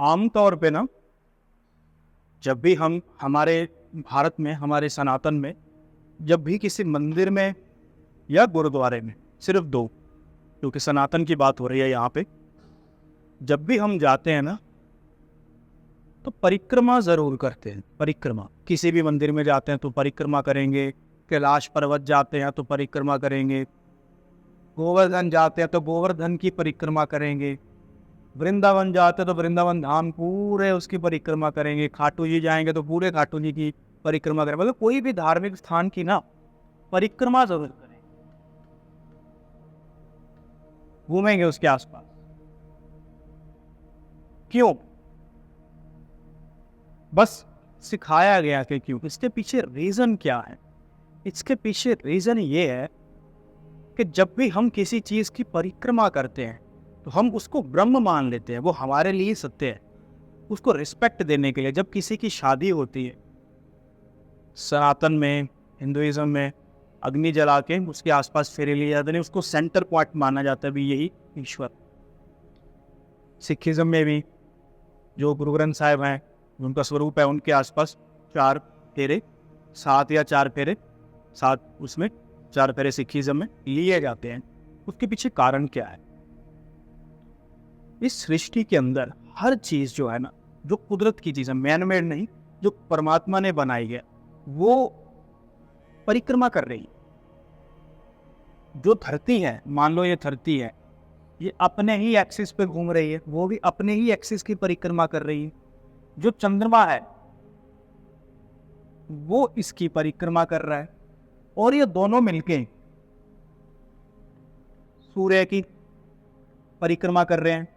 आम तौर पे ना, जब भी हम हमारे भारत में, हमारे सनातन में, जब भी किसी मंदिर में या गुरुद्वारे में, सिर्फ दो, क्योंकि सनातन की बात हो रही है यहाँ पे, जब भी हम जाते हैं ना तो परिक्रमा जरूर करते हैं। परिक्रमा, किसी भी मंदिर में जाते हैं तो परिक्रमा करेंगे, कैलाश पर्वत जाते हैं तो परिक्रमा करेंगे, गोवर्धन जाते हैं तो गोवर्धन की परिक्रमा करेंगे, वृंदावन जाते हैं तो वृंदावन धाम पूरे उसकी परिक्रमा करेंगे, खाटू जी जाएंगे तो पूरे खाटू जी की परिक्रमा करेंगे। मतलब कोई भी धार्मिक स्थान की ना परिक्रमा जरूर करें, घूमेंगे उसके आसपास। क्यों? बस सिखाया गया कि क्यों। इसके पीछे रीजन क्या है? इसके पीछे रीजन ये है कि जब भी हम किसी चीज की परिक्रमा करते हैं तो हम उसको ब्रह्म मान लेते हैं, वो हमारे लिए सत्य है। उसको रिस्पेक्ट देने के लिए जब किसी की शादी होती है, सनातन में, हिंदुइज्म में, अग्नि जला के उसके आसपास फेरे लिए जाते हैं, उसको सेंटर पॉइंट माना जाता है भी यही ईश्वर। सिखिज्म में भी जो गुरु ग्रंथ साहिब हैं, उनका स्वरूप है, उनके आसपास 4 फेरे, 7 या 4 फेरे, 7 उसमें 4 फेरे सिखिज्म में लिए जाते हैं। उसके पीछे कारण क्या है? इस सृष्टि के अंदर हर चीज जो है ना, जो कुदरत की चीज है, मैन मेड नहीं, जो परमात्मा ने बनाई है, वो परिक्रमा कर रही है। जो धरती है, मान लो ये धरती है, ये अपने ही एक्सिस पे घूम रही है, वो भी अपने ही एक्सिस की परिक्रमा कर रही है। जो चंद्रमा है वो इसकी परिक्रमा कर रहा है, और ये दोनों मिलके सूर्य की परिक्रमा कर रहे हैं,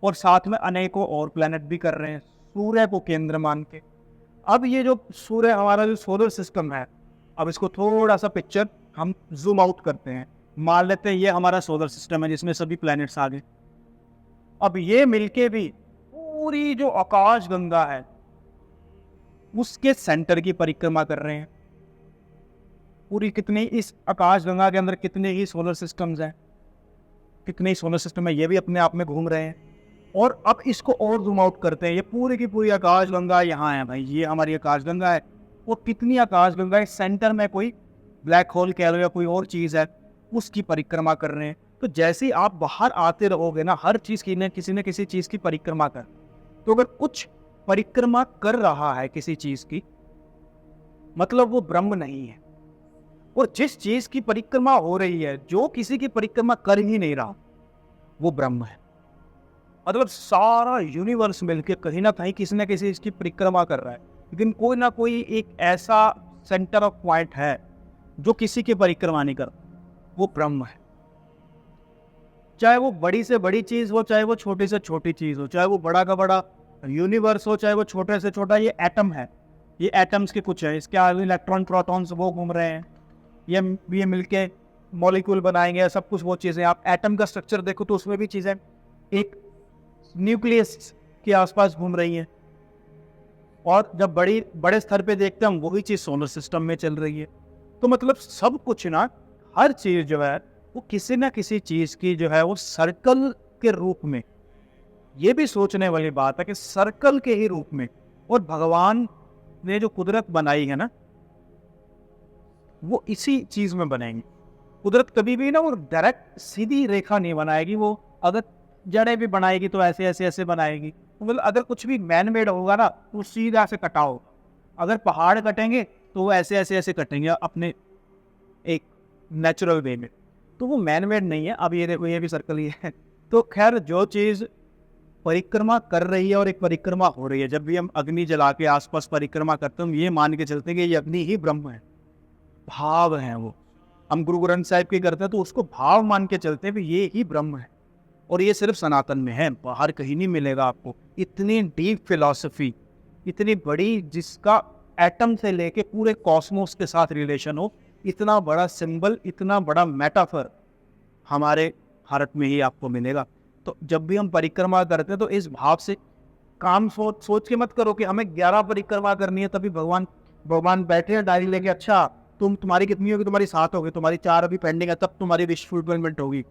और साथ में अनेकों और प्लैनेट भी कर रहे हैं सूर्य को केंद्र मान के। अब ये जो सूर्य, हमारा जो सोलर सिस्टम है, अब इसको थोड़ा सा पिक्चर हम जूम आउट करते हैं, मान लेते हैं ये हमारा सोलर सिस्टम है जिसमें सभी प्लैनेट्स आ गए। अब ये मिलके भी पूरी जो आकाश गंगा है उसके सेंटर की परिक्रमा कर रहे हैं। पूरी कितनी, इस आकाश गंगा के अंदर कितने ही सोलर सिस्टम्स हैं, कितने ही सोलर सिस्टम है, ये भी अपने आप में घूम रहे हैं। और अब इसको और जूम आउट करते हैं, ये पूरी की पूरी आकाश गंगा यहाँ है भाई, ये हमारी आकाश गंगा है। वो कितनी आकाश गंगा है, सेंटर में कोई ब्लैक होल कह लो या कोई और चीज है, उसकी परिक्रमा कर रहे हैं। तो जैसे ही आप बाहर आते रहोगे ना, हर चीज की किसी न किसी चीज की परिक्रमा कर, तो अगर कुछ परिक्रमा कर रहा है किसी चीज की, मतलब वो ब्रह्म नहीं है। और जिस चीज की परिक्रमा हो रही है, जो किसी की परिक्रमा कर ही नहीं रहा, वो ब्रह्म है। मतलब सारा यूनिवर्स मिलकर कहीं ना कहीं किसी न किसी इसकी परिक्रमा कर रहा है, लेकिन कोई ना कोई एक ऐसा सेंटर ऑफ पॉइंट है जो किसी की परिक्रमा नहीं कर, वो ब्रह्म है। चाहे वो बड़ी से बड़ी चीज हो, चाहे वो छोटी से छोटी चीज हो, चाहे वो बड़ा का बड़ा यूनिवर्स हो, चाहे वो छोटे से छोटा ये एटम है, ये एटम्स के कुछ है, इसके आगे इलेक्ट्रॉन प्रोटॉन्स वो घूम रहे हैं, ये मिलके मॉलिक्यूल बनाएंगे, सब कुछ वो चीजें। आप एटम का स्ट्रक्चर देखो तो उसमें भी चीजें एक न्यूक्लियस के आसपास घूम रही हैं। और जब बड़े स्तर पे देखते हैं हम, वही चीज सोलर सिस्टम में चल रही है। तो मतलब सब कुछ ना, हर चीज जो है वो किसी ना किसी चीज की जो है वो सर्कल के रूप में, ये भी सोचने वाली बात है कि सर्कल के ही रूप में। और भगवान ने जो कुदरत बनाई है ना, वो इसी चीज में बनाएंगे। कुदरत कभी भी ना वो डायरेक्ट सीधी रेखा नहीं बनाएगी, वो अगर जड़ें भी बनाएगी तो ऐसे ऐसे ऐसे बनाएगी। मतलब अगर कुछ भी मैन मेड होगा ना, तो सीधा से कटा होगा। अगर पहाड़ कटेंगे तो वो ऐसे ऐसे ऐसे कटेंगे अपने एक नेचुरल वे में, तो वो मैन मेड नहीं है। अब ये देखो, ये भी सर्कल ही है। तो खैर, जो चीज परिक्रमा कर रही है और एक परिक्रमा हो रही है, जब भी हम अग्नि जला के आसपास परिक्रमा करते हैं, हम ये मान के चलते हैं कि ये अग्नि ही ब्रह्म है, भाव है वो। हम गुरु ग्रंथ साहिब की करते हैं तो उसको भाव मान के चलते हैं कि ये ही ब्रह्म है। और ये सिर्फ सनातन में है, बाहर कहीं नहीं मिलेगा आपको। इतनी डीप फिलॉसफी, इतनी बड़ी, जिसका एटम से लेके पूरे कॉस्मोस के साथ रिलेशन हो, इतना बड़ा सिंबल, इतना बड़ा मेटाफर हमारे भारत में ही आपको मिलेगा। तो जब भी हम परिक्रमा करते हैं तो इस भाव से काम सोच के मत करो कि हमें 11 परिक्रमा करनी है, तभी भगवान बैठे हैं डायरी लेके, अच्छा तुम्हारी कितनी होगी, तुम्हारी 7 होगी, तुम्हारी 4 अभी पेंडिंग है, तब तुम्हारी विश फुलफिलमेंट होगी।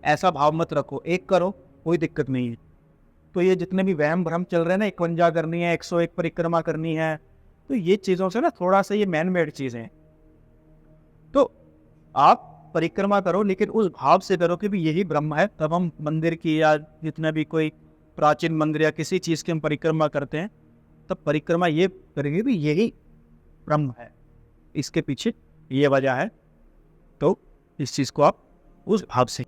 ऐसा भाव मत रखो, एक करो, कोई दिक्कत नहीं है। तो ये जितने भी वहम भ्रम चल रहे हैं ना, 51 करनी है, 101 परिक्रमा करनी है, तो ये चीज़ों से ना थोड़ा सा ये मैन मेड चीज़ें हैं। तो आप परिक्रमा करो, लेकिन उस भाव से करो कि भी यही ब्रह्म है। तब हम मंदिर की या जितना भी कोई प्राचीन मंदिर या किसी चीज़ की हम परिक्रमा करते हैं, तब परिक्रमा ये करेंगे भी यही ब्रह्म है, इसके पीछे ये वजह है। तो इस चीज़ को आप उस भाव से